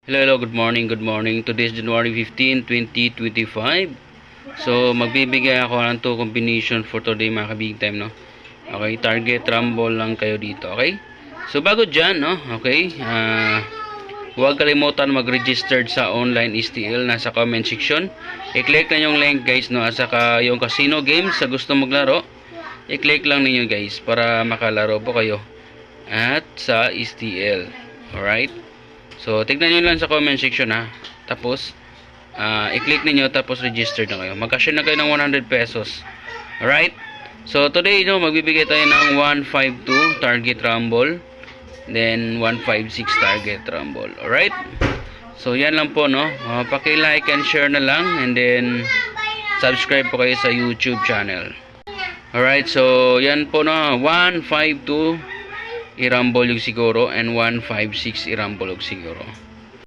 Hello, good morning, good morning. Today is January 15, 2025. So, magbibigay ako ng 2 combination for today mga ka-big time, no? Okay, target rumble lang kayo dito, okay? So, bago dyan, no? Okay, huwag kalimutan mag-register sa online STL, nasa comment section. I-click na yung link, guys, no? At saka yung casino games sa gusto maglaro, i-click lang ninyo, guys, para makalaro po kayo at sa STL. Alright? So, tignan nyo lang sa comment section, ha. Tapos, i-click niyo tapos register na kayo. Mag-cash na kayo ng 100 pesos. Alright? So, today, no, magbibigay tayo ng 152 target rumble. Then, 156 target rumble. Alright? So, yan lang po, no. Paki-like and share na lang. And then, subscribe po kayo sa YouTube channel. Alright? So, yan po, no. 152 i-rumble yung siguro and 156 i-rumble yung siguro.